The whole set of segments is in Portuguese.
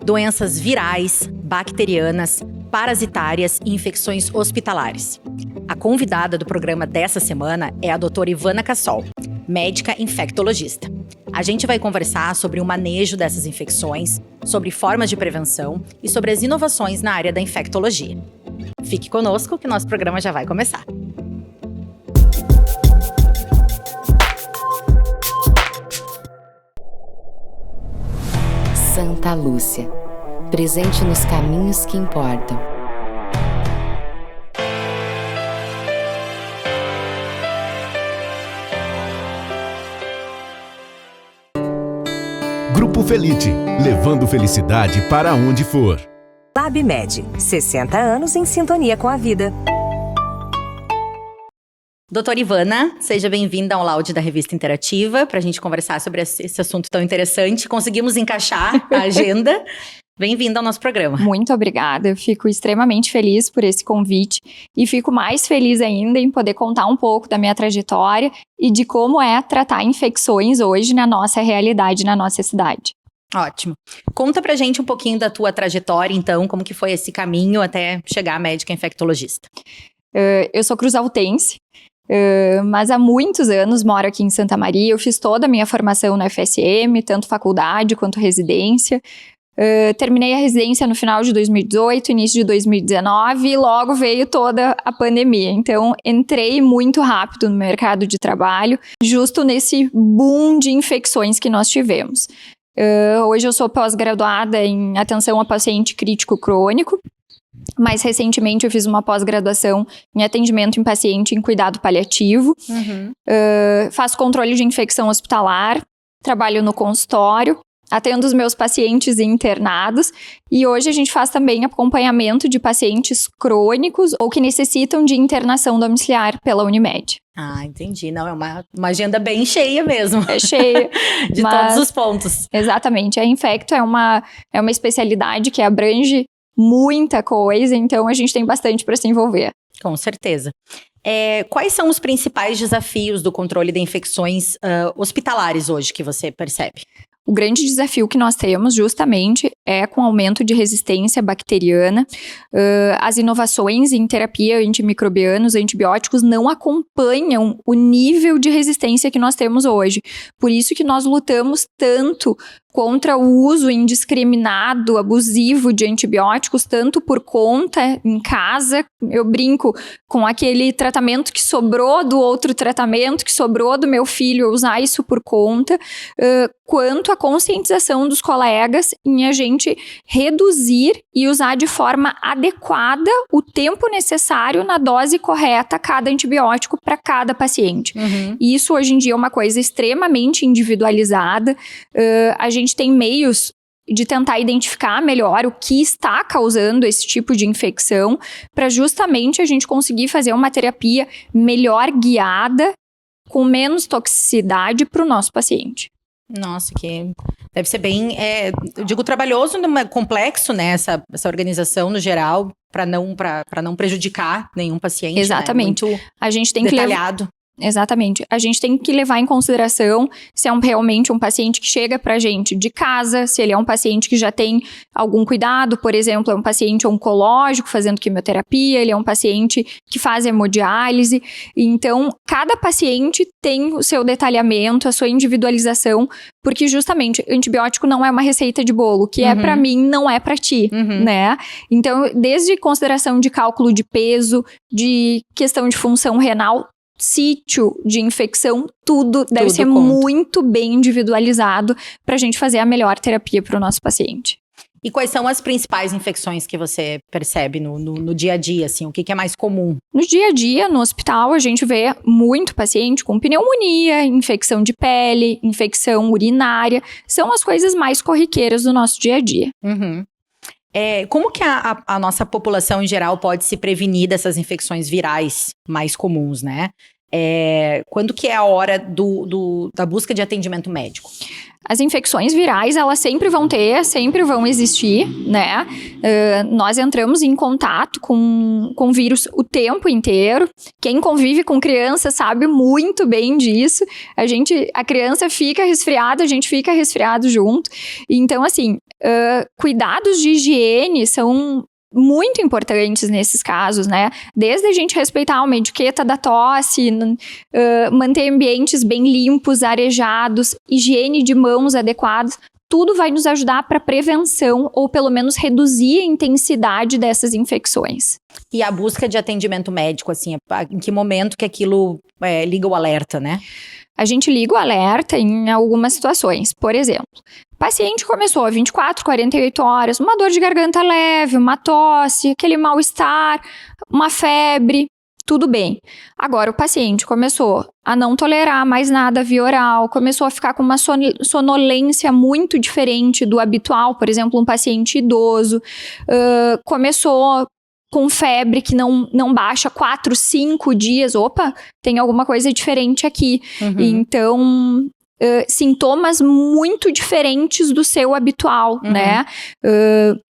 doenças virais, bacterianas, parasitárias e infecções hospitalares. A convidada do programa dessa semana é a doutora Ivana Cassol, médica infectologista. A gente vai conversar sobre o manejo dessas infecções, sobre formas de prevenção e sobre as inovações na área da infectologia. Fique conosco que nosso programa já vai começar. Santa Lúcia, presente nos caminhos que importam. Grupo Felite, levando felicidade para onde for. LabMed, 60 anos em sintonia com a vida. Doutora Ivana, seja bem-vinda ao Laude da Revista Interativa, para a gente conversar sobre esse assunto tão interessante. Conseguimos encaixar a agenda. Bem-vinda ao nosso programa. Muito obrigada, eu fico extremamente feliz por esse convite e fico mais feliz ainda em poder contar um pouco da minha trajetória e de como é tratar infecções hoje na nossa realidade, na nossa cidade. Ótimo. Conta pra gente um pouquinho da tua trajetória, então, como que foi esse caminho até chegar à médica infectologista. Eu sou cruzaltense, mas há muitos anos moro aqui em Santa Maria. Eu fiz toda a minha formação na FSM, tanto faculdade quanto residência. Terminei a residência no final de 2018, início de 2019 e logo veio toda a pandemia. Então, entrei muito rápido no mercado de trabalho, justo nesse boom de infecções que nós tivemos. Hoje eu sou pós-graduada em atenção a paciente crítico crônico. Mais recentemente eu fiz uma pós-graduação em atendimento em paciente em cuidado paliativo. Faço controle de infecção hospitalar, trabalho no consultório, atendo os meus pacientes internados e hoje a gente faz também acompanhamento de pacientes crônicos ou que necessitam de internação domiciliar pela Unimed. Ah, entendi. Não, é uma agenda bem cheia mesmo. É cheia. De todos os pontos. Exatamente. A Infecto é uma especialidade que abrange muita coisa, então a gente tem bastante para se envolver. Com certeza. Quais são os principais desafios do controle de infecções hospitalares hoje que você percebe? O grande desafio que nós temos justamente é com o aumento de resistência bacteriana. As inovações em terapia antimicrobiana, os antibióticos não acompanham o nível de resistência que nós temos hoje. Por isso que nós lutamos tanto contra o uso indiscriminado, abusivo de antibióticos, tanto por conta, em casa. Eu brinco com aquele tratamento que sobrou do outro tratamento, que sobrou do meu filho, eu usar isso por conta, quanto a conscientização dos colegas em a gente reduzir e usar de forma adequada o tempo necessário na dose correta cada antibiótico para cada paciente. E isso hoje em dia é uma coisa extremamente individualizada. A gente tem meios de tentar identificar melhor o que está causando esse tipo de infecção para justamente a gente conseguir fazer uma terapia melhor guiada, com menos toxicidade para o nosso paciente. Nossa, que deve ser bem, eu digo, trabalhoso, complexo, né, essa organização no geral, para não prejudicar nenhum paciente. Exatamente. Né? Muito a gente tem detalhado. Exatamente. A gente tem que levar em consideração se é realmente um paciente que chega pra gente de casa, se ele é um paciente que já tem algum cuidado, por exemplo, é um paciente oncológico fazendo quimioterapia, ele é um paciente que faz hemodiálise. Então, cada paciente tem o seu detalhamento, a sua individualização, porque justamente antibiótico não é uma receita de bolo, que é pra mim, não é pra ti, né? Então, desde consideração de cálculo de peso, de questão de função renal, sítio de infecção, tudo deve ser muito bem individualizado para a gente fazer a melhor terapia para o nosso paciente. E quais são as principais infecções que você percebe no dia a dia, assim? O que é mais comum? No dia a dia, no hospital, a gente vê muito paciente com pneumonia, infecção de pele, infecção urinária. São as coisas mais corriqueiras do nosso dia a dia. Como que a nossa população em geral pode se prevenir dessas infecções virais mais comuns, né? Quando que é a hora da busca de atendimento médico? As infecções virais, elas sempre vão existir, né? Nós entramos em contato com vírus o tempo inteiro. Quem convive com criança sabe muito bem disso. A criança fica resfriada, a gente fica resfriado junto. Então, assim, cuidados de higiene são muito importantes nesses casos, né? Desde a gente respeitar uma etiqueta da tosse, manter ambientes bem limpos, arejados, higiene de mãos adequadas, tudo vai nos ajudar para prevenção ou pelo menos reduzir a intensidade dessas infecções. E a busca de atendimento médico, assim, em que momento que aquilo liga o alerta, né? A gente liga o alerta em algumas situações. Por exemplo, o paciente começou a 24, 48 horas, uma dor de garganta leve, uma tosse, aquele mal-estar, uma febre, tudo bem. Agora o paciente começou a não tolerar mais nada via oral, começou a ficar com uma sonolência muito diferente do habitual, por exemplo, um paciente idoso, começou com febre que não baixa 4, 5 dias, opa, tem alguma coisa diferente aqui. Então, sintomas muito diferentes do seu habitual, né?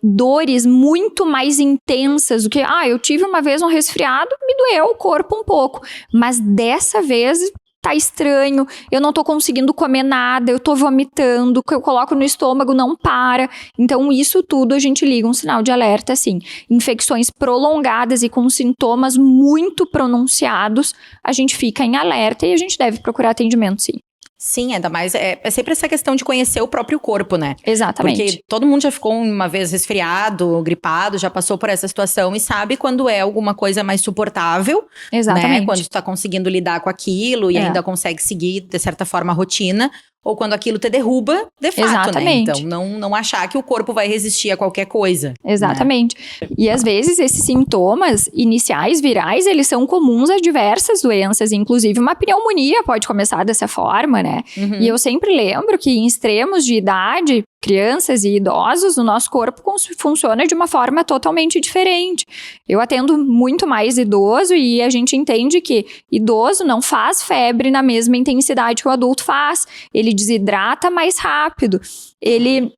Dores muito mais intensas do que, eu tive uma vez um resfriado, me doeu o corpo um pouco, mas dessa vez tá estranho, eu não tô conseguindo comer nada, eu tô vomitando, o que eu coloco no estômago não para. Então, isso tudo a gente liga um sinal de alerta, assim. Infecções prolongadas e com sintomas muito pronunciados, a gente fica em alerta e a gente deve procurar atendimento, sim. Sim, ainda mais, é sempre essa questão de conhecer o próprio corpo, né? Exatamente. Porque todo mundo já ficou uma vez resfriado, gripado, já passou por essa situação e sabe quando é alguma coisa mais suportável. Exatamente. Né? Quando tu tá conseguindo lidar com aquilo e ainda consegue seguir, de certa forma, a rotina. Ou quando aquilo te derruba, de fato, Exatamente. né? Então, não achar que o corpo vai resistir a qualquer coisa. Exatamente. Né? E às vezes esses sintomas iniciais virais, eles são comuns a diversas doenças, inclusive uma pneumonia pode começar dessa forma, né? E eu sempre lembro que em extremos de idade, crianças e idosos, o nosso corpo funciona de uma forma totalmente diferente. Eu atendo muito mais idoso e a gente entende que idoso não faz febre na mesma intensidade que o adulto faz. Ele desidrata mais rápido. Ele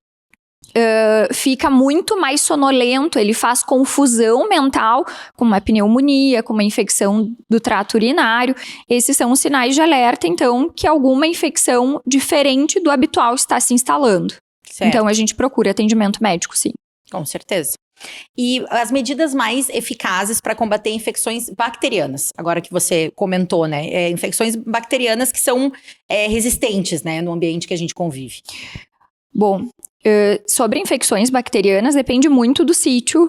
fica muito mais sonolento, ele faz confusão mental com uma pneumonia, com uma infecção do trato urinário. Esses são os sinais de alerta, então, que alguma infecção diferente do habitual está se instalando. Certo. Então, a gente procura atendimento médico, sim. Com certeza. E as medidas mais eficazes para combater infecções bacterianas, agora que você comentou, né? Infecções bacterianas que são resistentes, né? No ambiente que a gente convive. Bom, sobre infecções bacterianas, depende muito do sítio,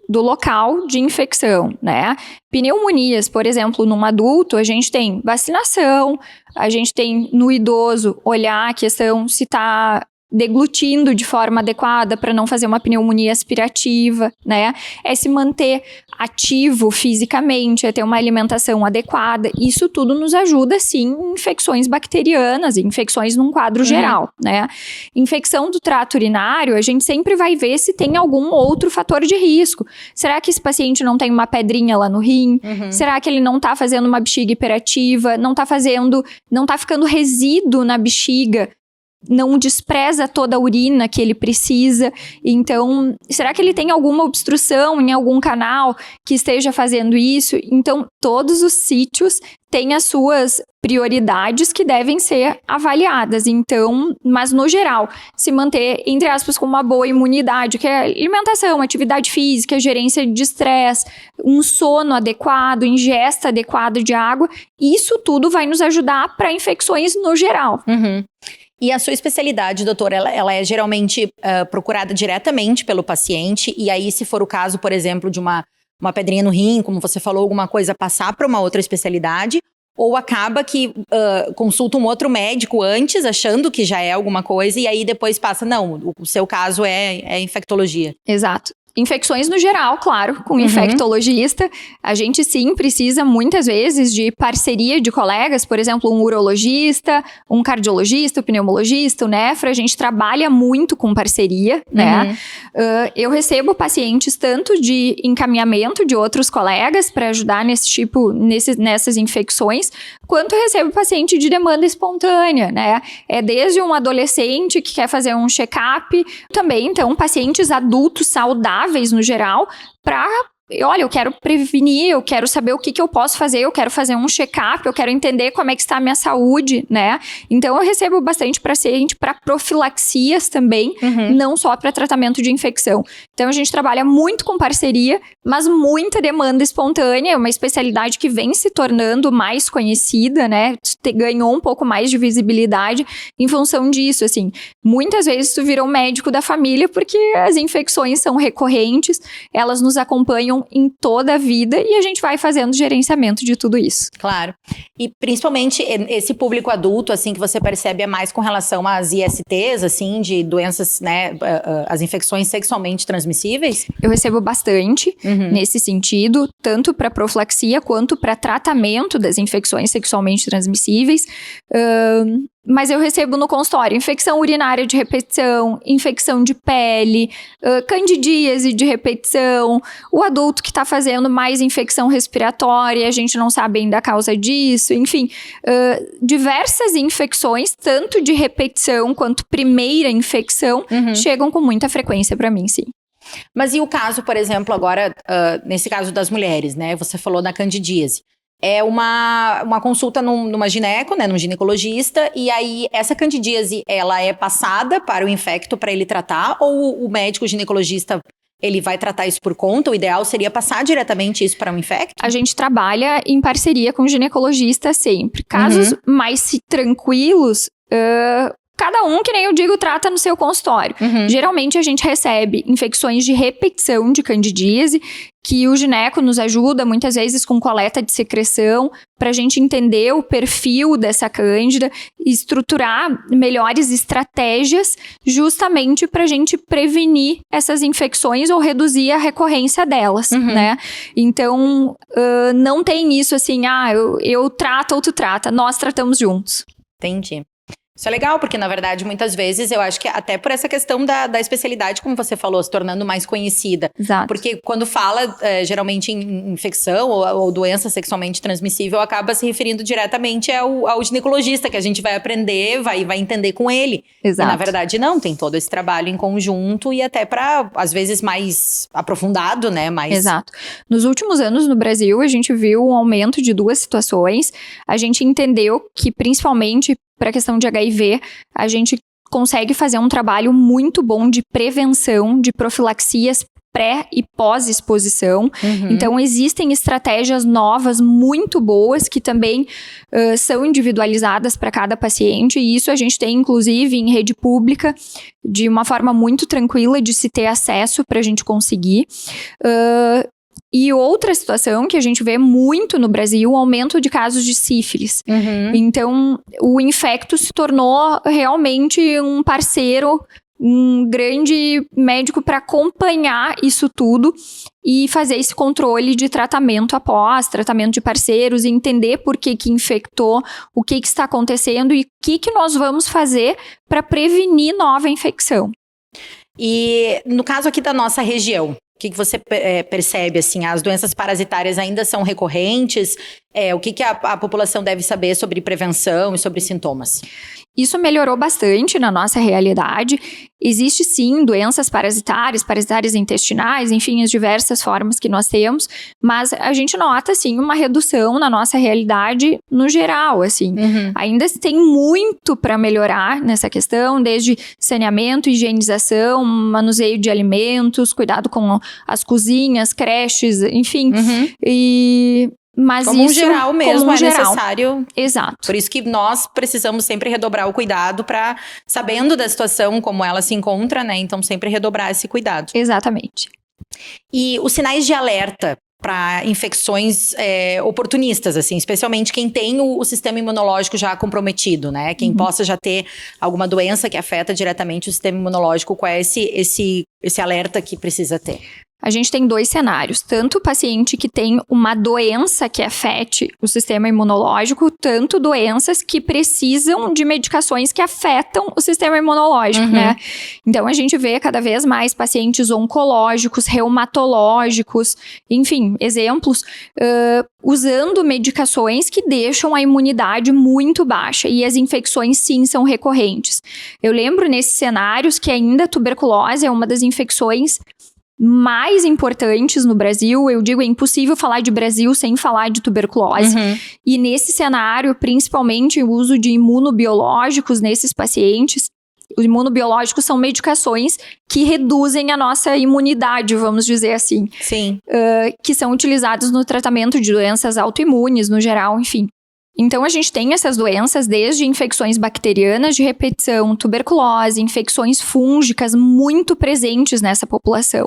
do local de infecção, né? Pneumonias, por exemplo, num adulto, a gente tem vacinação, a gente tem no idoso olhar a questão se está deglutindo de forma adequada para não fazer uma pneumonia aspirativa, né? É se manter ativo fisicamente, é ter uma alimentação adequada. Isso tudo nos ajuda, sim, em infecções bacterianas, infecções num quadro geral, né? Infecção do trato urinário, a gente sempre vai ver se tem algum outro fator de risco. Será que esse paciente não tem uma pedrinha lá no rim? Será que ele não tá fazendo uma bexiga hiperativa? Não tá ficando resíduo na bexiga? Não despreza toda a urina que ele precisa. Então, será que ele tem alguma obstrução em algum canal que esteja fazendo isso? Então, todos os sítios têm as suas prioridades que devem ser avaliadas. Então, mas no geral, se manter, entre aspas, com uma boa imunidade, que é alimentação, atividade física, gerência de estresse, um sono adequado, ingesta adequada de água, isso tudo vai nos ajudar para infecções no geral. E a sua especialidade, doutora, ela é geralmente procurada diretamente pelo paciente, e aí, se for o caso, por exemplo, de uma pedrinha no rim, como você falou, alguma coisa, passar para uma outra especialidade, ou acaba que consulta um outro médico antes, achando que já é alguma coisa, e aí depois passa, não, o seu caso é infectologia. Exato. Infecções no geral, claro, com infectologista. A gente sim precisa muitas vezes de parceria de colegas, por exemplo, um urologista, um cardiologista, um pneumologista, o nefro. A gente trabalha muito com parceria, né? Eu recebo pacientes tanto de encaminhamento de outros colegas para ajudar nessas infecções, quanto recebo paciente de demanda espontânea, né? É desde um adolescente que quer fazer um check-up, também, então, pacientes adultos saudáveis no geral, olha, eu quero prevenir, eu quero saber o que eu posso fazer, eu quero fazer um check-up, eu quero entender como é que está a minha saúde, né? Então, eu recebo bastante paciente para profilaxias também, não só para tratamento de infecção. Então, a gente trabalha muito com parceria, mas muita demanda espontânea, é uma especialidade que vem se tornando mais conhecida, né? Ganhou um pouco mais de visibilidade em função disso, assim. Muitas vezes tu vira um médico da família porque as infecções são recorrentes, elas nos acompanham em toda a vida e a gente vai fazendo gerenciamento de tudo isso. Claro. E principalmente esse público adulto, assim, que você percebe é mais com relação às ISTs, assim, de doenças, né, as infecções sexualmente transmissíveis? Eu recebo bastante nesse sentido, tanto para profilaxia quanto para tratamento das infecções sexualmente transmissíveis. Mas eu recebo no consultório infecção urinária de repetição, infecção de pele, candidíase de repetição, o adulto que está fazendo mais infecção respiratória, a gente não sabe ainda a causa disso, enfim, diversas infecções, tanto de repetição quanto primeira infecção, chegam com muita frequência para mim, sim. Mas e o caso, por exemplo, agora, nesse caso das mulheres, né? Você falou da candidíase. É uma consulta numa gineco, né, num ginecologista, e aí essa candidíase, ela é passada para o infecto para ele tratar, ou o médico ginecologista, ele vai tratar isso por conta? O ideal seria passar diretamente isso para um infecto? A gente trabalha em parceria com o ginecologista sempre. Casos mais tranquilos, cada um, que nem eu digo, trata no seu consultório. Geralmente a gente recebe infecções de repetição de candidíase, que o gineco nos ajuda muitas vezes com coleta de secreção, para a gente entender o perfil dessa cândida e estruturar melhores estratégias justamente para a gente prevenir essas infecções ou reduzir a recorrência delas, né? Então, não tem isso assim, eu trato ou tu trata, nós tratamos juntos. Entendi. Isso é legal, porque na verdade, muitas vezes, eu acho que até por essa questão da especialidade, como você falou, se tornando mais conhecida. Exato. Porque quando fala, geralmente, em infecção ou doença sexualmente transmissível, acaba se referindo diretamente ao ginecologista, que a gente vai aprender, vai entender com ele. Exato. E, na verdade, não, tem todo esse trabalho em conjunto e até para, às vezes, mais aprofundado, né? Exato. Nos últimos anos, no Brasil, a gente viu um aumento de duas situações. A gente entendeu que, principalmente, para a questão de HIV, a gente consegue fazer um trabalho muito bom de prevenção de profilaxias pré e pós-exposição. Então, existem estratégias novas muito boas que também são individualizadas para cada paciente, e isso a gente tem, inclusive, em rede pública, de uma forma muito tranquila de se ter acesso para a gente conseguir. E outra situação que a gente vê muito no Brasil, o aumento de casos de sífilis. Então, o infecto se tornou realmente um parceiro, um grande médico para acompanhar isso tudo e fazer esse controle de tratamento após, tratamento de parceiros, e entender por que infectou, o que está acontecendo e o que nós vamos fazer para prevenir nova infecção. E no caso aqui da nossa região, o que você percebe, assim, as doenças parasitárias ainda são recorrentes? O que a população deve saber sobre prevenção e sobre sintomas? Isso melhorou bastante na nossa realidade. Existe sim doenças parasitárias intestinais, enfim, as diversas formas que nós temos, mas a gente nota sim uma redução na nossa realidade no geral, assim. Ainda tem muito para melhorar nessa questão, desde saneamento, higienização, manuseio de alimentos, cuidado com as cozinhas, creches, enfim. Mas como isso, geral mesmo, como é geral. necessário. Exato. Por isso que nós precisamos sempre redobrar o cuidado para, sabendo da situação, como ela se encontra, né? Então, sempre redobrar esse cuidado. Exatamente. E os sinais de alerta para infecções oportunistas, assim, especialmente quem tem o sistema imunológico já comprometido, né? Quem possa já ter alguma doença que afeta diretamente o sistema imunológico, qual é esse alerta que precisa ter? A gente tem 2 cenários, tanto o paciente que tem uma doença que afete o sistema imunológico, tanto doenças que precisam de medicações que afetam o sistema imunológico, né? Então, a gente vê cada vez mais pacientes oncológicos, reumatológicos, enfim, exemplos, usando medicações que deixam a imunidade muito baixa e as infecções, sim, são recorrentes. Eu lembro nesses cenários que ainda a tuberculose é uma das infecções mais importantes no Brasil. Eu digo, é impossível falar de Brasil sem falar de tuberculose. E nesse cenário, principalmente o uso de imunobiológicos nesses pacientes. Os imunobiológicos são medicações que reduzem a nossa imunidade, vamos dizer assim. Sim. Que são utilizados no tratamento de doenças autoimunes, no geral, enfim. Então, a gente tem essas doenças desde infecções bacterianas de repetição, tuberculose, infecções fúngicas muito presentes nessa população.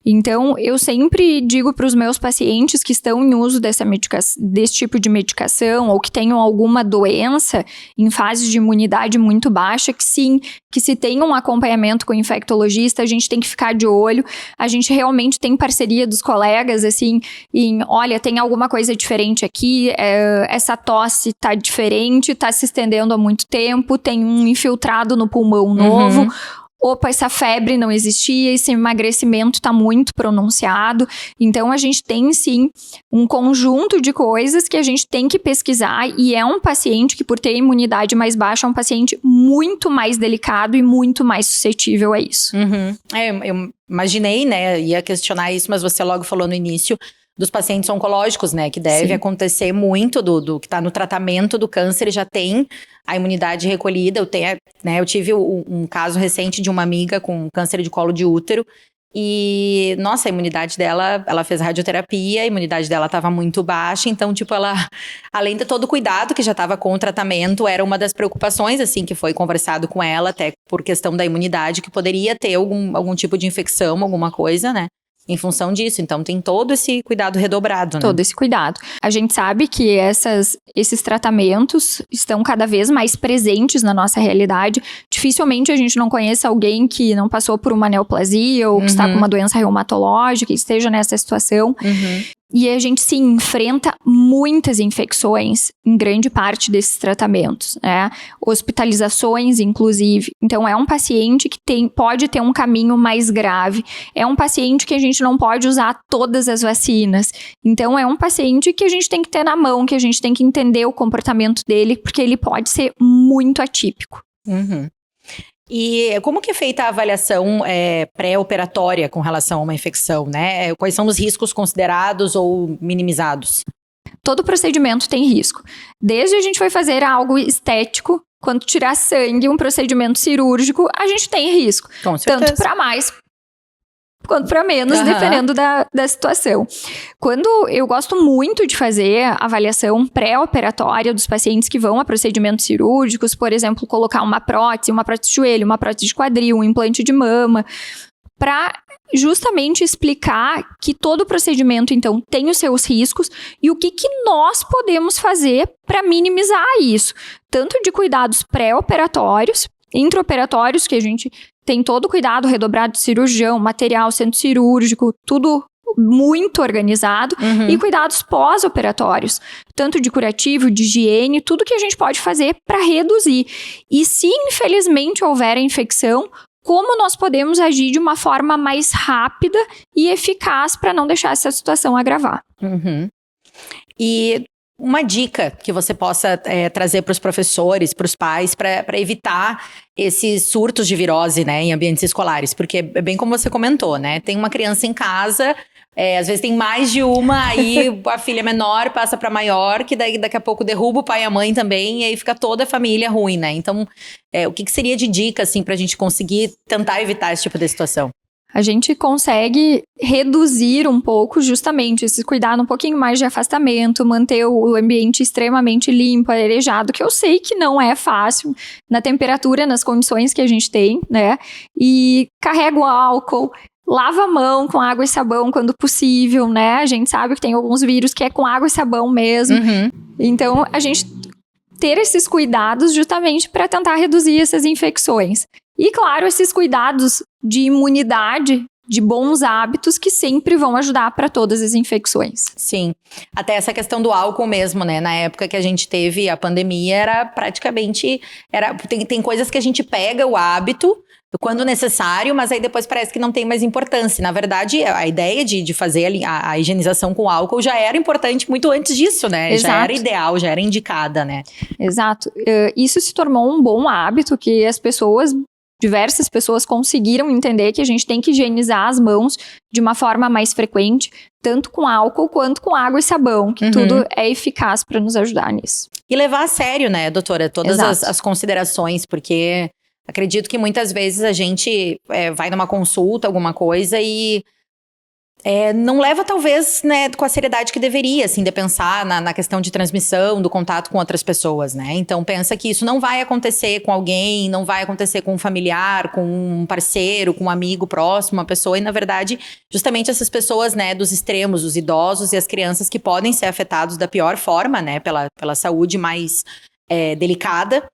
Então, eu sempre digo para os meus pacientes que estão em uso desse tipo de medicação ou que tenham alguma doença em fase de imunidade muito baixa, que sim, que se tem um acompanhamento com o infectologista, a gente tem que ficar de olho. A gente realmente tem parceria dos colegas, assim, em, olha, tem alguma coisa diferente aqui, essa tosse tá diferente, tá se estendendo há muito tempo, tem um infiltrado no pulmão novo. Opa, essa febre não existia, esse emagrecimento tá muito pronunciado. Então, a gente tem, sim, um conjunto de coisas que a gente tem que pesquisar, e é um paciente que, por ter imunidade mais baixa, é um paciente muito mais delicado e muito mais suscetível a isso. Eu imaginei, né, ia questionar isso, mas você logo falou no início dos pacientes oncológicos, né, que deve acontecer muito do que está no tratamento do câncer, já tem a imunidade recolhida. Eu tive um caso recente de uma amiga com câncer de colo de útero e, nossa, a imunidade dela, ela fez radioterapia, a imunidade dela estava muito baixa, então, tipo, ela, além de todo o cuidado que já estava com o tratamento, era uma das preocupações, assim, que foi conversado com ela, até por questão da imunidade, que poderia ter algum tipo de infecção, alguma coisa, né? Em função disso, então tem todo esse cuidado redobrado, né? Todo esse cuidado. A gente sabe que esses tratamentos estão cada vez mais presentes na nossa realidade. Dificilmente a gente não conhece alguém que não passou por uma neoplasia ou que está com uma doença reumatológica e esteja nessa situação. E a gente se enfrenta muitas infecções em grande parte desses tratamentos, né? Hospitalizações, inclusive. Então, é um paciente que pode ter um caminho mais grave. É um paciente que a gente não pode usar todas as vacinas. Então, é um paciente que a gente tem que ter na mão, que a gente tem que entender o comportamento dele, porque ele pode ser muito atípico. E como que é feita a avaliação pré-operatória com relação a uma infecção, né? Quais são os riscos considerados ou minimizados? Todo procedimento tem risco. Desde a gente vai fazer algo estético, quando tirar sangue, um procedimento cirúrgico, a gente tem risco. Com certeza. Tanto para mais quanto para menos, dependendo da situação. Quando eu gosto muito de fazer a avaliação pré-operatória dos pacientes que vão a procedimentos cirúrgicos, por exemplo, colocar uma prótese de joelho, uma prótese de quadril, um implante de mama, para justamente explicar que todo procedimento, então, tem os seus riscos e o que nós podemos fazer para minimizar isso. Tanto de cuidados pré-operatórios, intraoperatórios, que a gente tem todo o cuidado redobrado de cirurgião, material, centro cirúrgico, tudo muito organizado, e cuidados pós-operatórios, tanto de curativo, de higiene, tudo que a gente pode fazer para reduzir. E se infelizmente houver a infecção, como nós podemos agir de uma forma mais rápida e eficaz para não deixar essa situação agravar. E uma dica que você possa trazer para os professores, para os pais, para evitar esses surtos de virose, né, em ambientes escolares, porque é bem como você comentou, né, tem uma criança em casa, às vezes tem mais de uma, aí a filha menor passa para maior, que daí daqui a pouco derruba o pai e a mãe também, e aí fica toda a família ruim, né, então o que seria de dica, assim, para a gente conseguir tentar evitar esse tipo de situação? A gente consegue reduzir um pouco justamente esse cuidado, um pouquinho mais de afastamento, manter o ambiente extremamente limpo, arejado, que eu sei que não é fácil na temperatura, nas condições que a gente tem, né? E carrega o álcool, lava a mão com água e sabão quando possível, né? A gente sabe que tem alguns vírus que é com água e sabão mesmo. Então, a gente ter esses cuidados justamente para tentar reduzir essas infecções. E, claro, esses cuidados de imunidade, de bons hábitos que sempre vão ajudar para todas as infecções. Sim, até essa questão do álcool mesmo, né? Na época que a gente teve a pandemia, era praticamente... Tem coisas que a gente pega o hábito quando necessário, mas aí depois parece que não tem mais importância. Na verdade, a ideia de fazer a higienização com álcool já era importante muito antes disso, né? Exato. Já era ideal, já era indicada, né? Exato. Isso se tornou um bom hábito que diversas pessoas conseguiram entender que a gente tem que higienizar as mãos de uma forma mais frequente, tanto com álcool quanto com água e sabão, que tudo é eficaz para nos ajudar nisso. E levar a sério, né, doutora, todas as considerações, porque acredito que muitas vezes a gente vai numa consulta, alguma coisa, e não leva, talvez, né, com a seriedade que deveria, assim, de pensar na questão de transmissão, do contato com outras pessoas, né? Então, pensa que isso não vai acontecer com alguém, não vai acontecer com um familiar, com um parceiro, com um amigo próximo, uma pessoa. E, na verdade, justamente essas pessoas, né, dos extremos, os idosos e as crianças que podem ser afetados da pior forma, né, pela saúde mais delicada.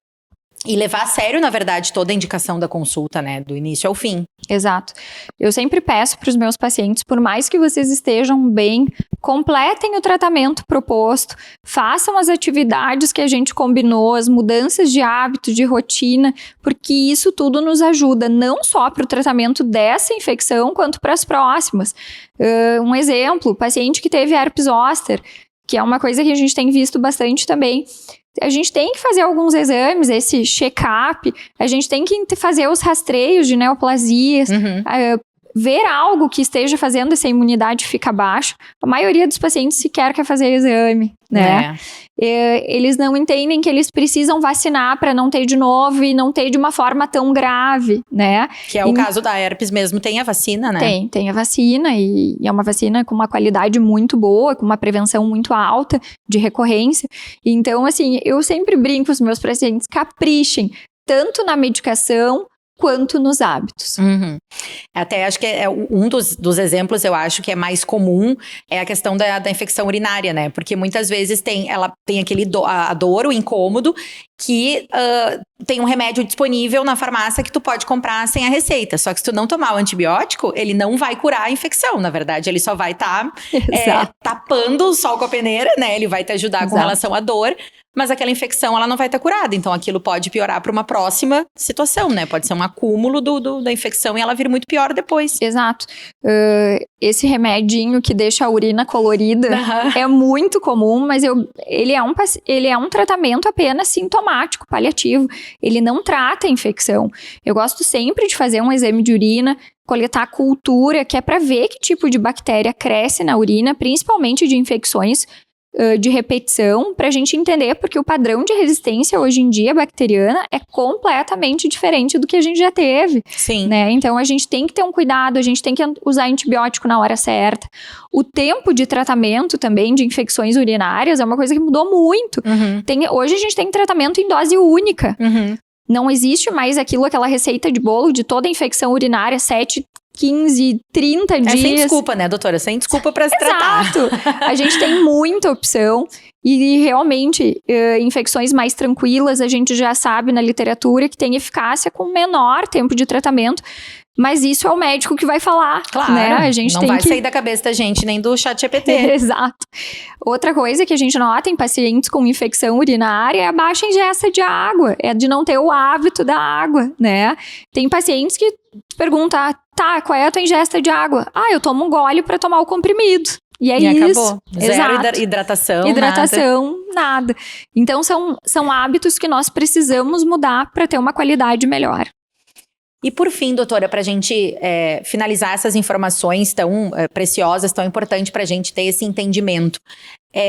E levar a sério, na verdade, toda a indicação da consulta, né, do início ao fim. Exato. Eu sempre peço para os meus pacientes, por mais que vocês estejam bem, completem o tratamento proposto, façam as atividades que a gente combinou, as mudanças de hábito, de rotina, porque isso tudo nos ajuda, não só para o tratamento dessa infecção, quanto para as próximas. Um exemplo, o paciente que teve herpes zoster, que é uma coisa que a gente tem visto bastante também. A gente tem que fazer alguns exames, esse check-up, a gente tem que fazer os rastreios de neoplasias, ver algo que esteja fazendo essa imunidade ficar baixa. A maioria dos pacientes sequer quer fazer exame, né? Eles não entendem que eles precisam vacinar para não ter de novo e não ter de uma forma tão grave, né? Que é o caso da herpes mesmo, tem a vacina, né? Tem a vacina e é uma vacina com uma qualidade muito boa, com uma prevenção muito alta de recorrência. Então, assim, eu sempre brinco com os meus pacientes, caprichem tanto na medicação quanto nos hábitos. Até acho que um dos exemplos, eu acho que é mais comum, é a questão da infecção urinária, né? Porque muitas vezes ela tem a dor, o incômodo, que tem um remédio disponível na farmácia que tu pode comprar sem a receita. Só que se tu não tomar o antibiótico, ele não vai curar a infecção. Na verdade, ele só vai estar tapando o sol com a peneira, né? Ele vai te ajudar com relação à dor, mas aquela infecção, ela não vai estar curada. Então, aquilo pode piorar para uma próxima situação, né? Pode ser um acúmulo da infecção e ela vir muito pior depois. Exato. Esse remedinho que deixa a urina colorida é muito comum, mas ele é um tratamento apenas sintomático, paliativo. Ele não trata a infecção. Eu gosto sempre de fazer um exame de urina, coletar a cultura, que é para ver que tipo de bactéria cresce na urina, principalmente de infecções de repetição, para a gente entender, porque o padrão de resistência hoje em dia bacteriana é completamente diferente do que a gente já teve. Sim. Né? Então, a gente tem que ter um cuidado, a gente tem que usar antibiótico na hora certa. O tempo de tratamento também de infecções urinárias é uma coisa que mudou muito. Hoje a gente tem tratamento em dose única. Não existe mais aquela receita de bolo de toda infecção urinária, 7, 15, 30 dias. Sem desculpa, né, doutora? Sem desculpa para se tratar. Exato. A gente tem muita opção e realmente infecções mais tranquilas a gente já sabe na literatura que tem eficácia com menor tempo de tratamento. Mas isso é o médico que vai falar, claro, né? A gente não vai sair da cabeça da gente, nem do ChatGPT. Exato. Outra coisa que a gente nota em pacientes com infecção urinária é a baixa ingesta de água, é de não ter o hábito da água, né? Tem pacientes que perguntam, qual é a tua ingesta de água? Eu tomo um gole para tomar o comprimido. E isso. Acabou. Zero hidratação, nada. Então, são hábitos que nós precisamos mudar para ter uma qualidade melhor. E por fim, doutora, para a gente finalizar essas informações tão preciosas, tão importantes para a gente ter esse entendimento,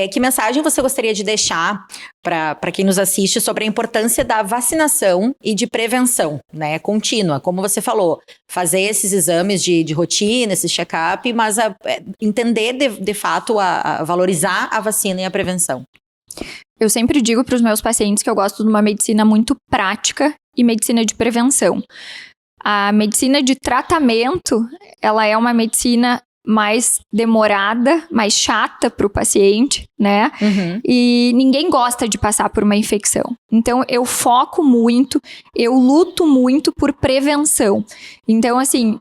que mensagem você gostaria de deixar para quem nos assiste sobre a importância da vacinação e de prevenção, né, contínua? Como você falou, fazer esses exames de rotina, esse check-up, mas entender de fato, a valorizar a vacina e a prevenção. Eu sempre digo para os meus pacientes que eu gosto de uma medicina muito prática e medicina de prevenção. A medicina de tratamento, ela é uma medicina mais demorada, mais chata para o paciente, né? E ninguém gosta de passar por uma infecção. Então, eu foco muito, eu luto muito por prevenção. Então, assim,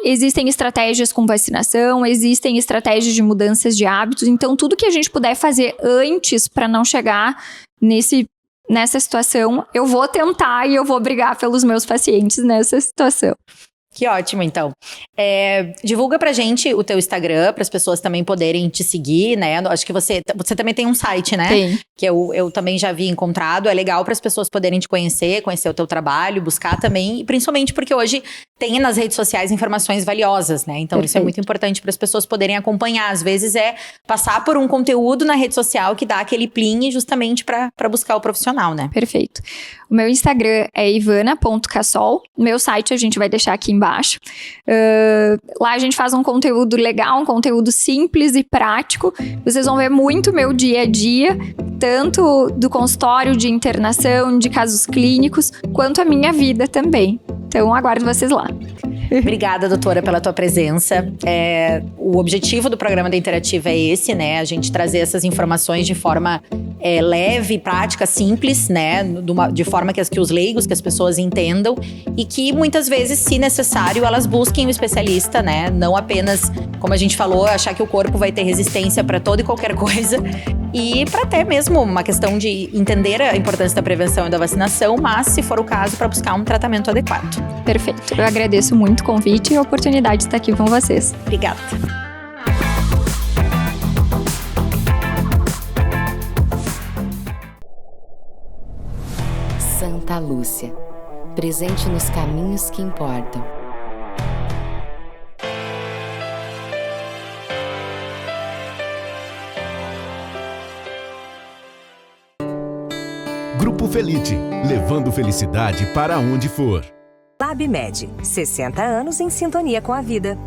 existem estratégias com vacinação, existem estratégias de mudanças de hábitos. Então, tudo que a gente puder fazer antes para não chegar nessa situação, eu vou tentar e eu vou brigar pelos meus pacientes nessa situação. Que ótimo, então. Divulga pra gente o teu Instagram, para as pessoas também poderem te seguir, né? Acho que você também tem um site, né? Tem. Que eu também já vi encontrado. É legal para as pessoas poderem te conhecer o teu trabalho, buscar também, principalmente porque hoje tem nas redes sociais informações valiosas, né? Então isso é muito importante para as pessoas poderem acompanhar. Às vezes é passar por um conteúdo na rede social que dá aquele plim justamente para buscar o profissional, né? Perfeito. O meu Instagram é ivana.cassol. Meu site a gente vai deixar aqui embaixo. Lá a gente faz um conteúdo legal, um conteúdo simples e prático. Vocês vão ver muito meu dia a dia, tanto do consultório, de internação, de casos clínicos, quanto a minha vida também. Então, aguardo vocês lá. Obrigada, doutora, pela tua presença. O objetivo do programa da Interativa é esse, né? A gente trazer essas informações de forma leve, prática, simples, né? De forma que os leigos, que as pessoas entendam e que muitas vezes, se necessário, elas busquem um especialista, né? Não apenas, como a gente falou, achar que o corpo vai ter resistência para toda e qualquer coisa e para até mesmo uma questão de entender a importância da prevenção e da vacinação, mas, se for o caso, para buscar um tratamento adequado. Perfeito. Eu agradeço muito o convite e a oportunidade de estar aqui com vocês. Obrigada. Santa Lúcia. Presente nos caminhos que importam. Grupo Felite, levando felicidade para onde for. LabMed, 60 anos em sintonia com a vida.